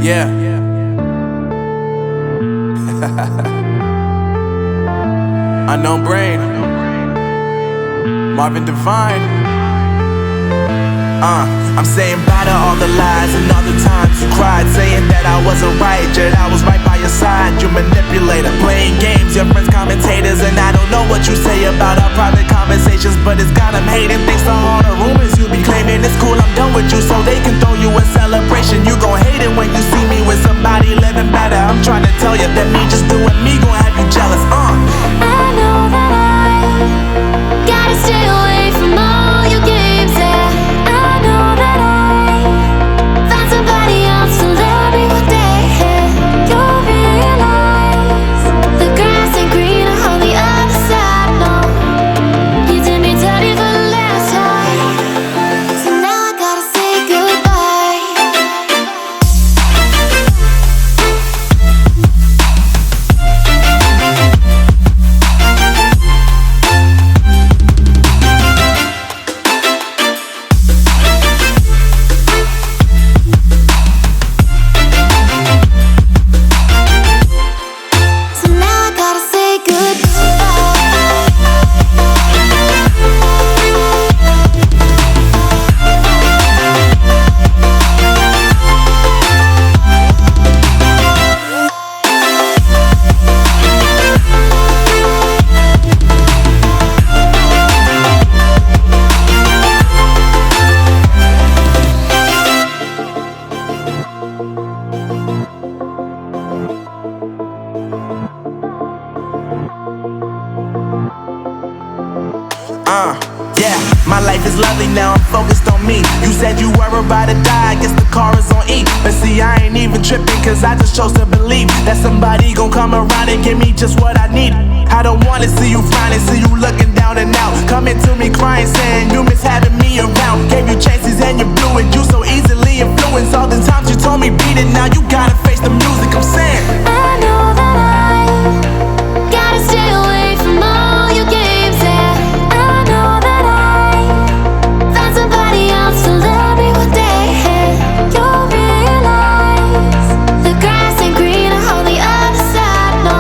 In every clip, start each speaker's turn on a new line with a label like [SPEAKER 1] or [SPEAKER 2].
[SPEAKER 1] Yeah. Unknown Brain, Marvin Divine. I'm saying bye to all the lies and all the times you cried, saying that I wasn't right, yet I was right by your side. You manipulator, playing games, your friends commentators, and I don't know what you say about our private conversations, but it's got them hating. Thanks to all the rumors you be claiming. It's cool, I'm done with you, so they can throw you a celebration. You gon' hate it when you see me with somebody living better. I'm trying to tell you that me just doing me gon' have you jealous.
[SPEAKER 2] I know that I gotta stay away from all your games, yeah. I know that I found somebody else to love me one day, yeah. You'll realize the grass ain't greener on the other side, no. You did me dirty for the last time, so now I gotta say goodbye. So now I gotta say
[SPEAKER 1] Yeah, my life is lovely now, I'm focused on me. You said you were about to die, I guess the car is on E. But see, I ain't even tripping, cause I just chose to believe that somebody gon' come around and give me just what I need. I don't wanna see you frowning, see you looking down and out, coming to me crying, saying you miss having me around. Gave you chances and you blew it, you so easily influenced. All the times you told me beat it, now you gotta face the music. I'm saying
[SPEAKER 2] I know that I gotta stay away from all your games, yeah. I know that I found somebody else to love me one day, yeah. You'll realize the grass ain't greener on the other side, no.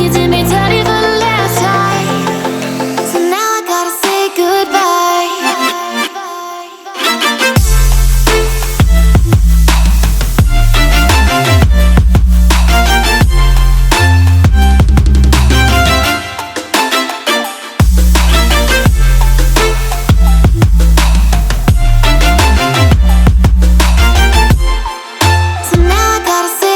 [SPEAKER 2] You did me dirty for the last time, so now I gotta say goodbye. So now I gotta say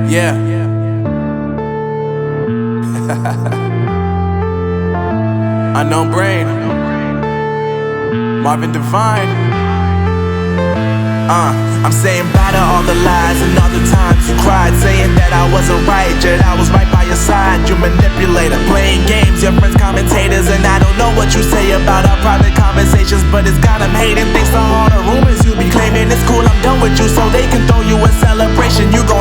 [SPEAKER 1] yeah. Unknown Brain, Marvin Divine. I'm saying bye to all the lies and all the times you cried, saying that I wasn't right, yet I was right by your side. You manipulator, playing games, your friends commentators, and I don't know what you say about our private conversations, but it's got them hating. Thanks to all the rumors you be claiming. It's cool, I'm done with you, so they can throw you a celebration. You gon'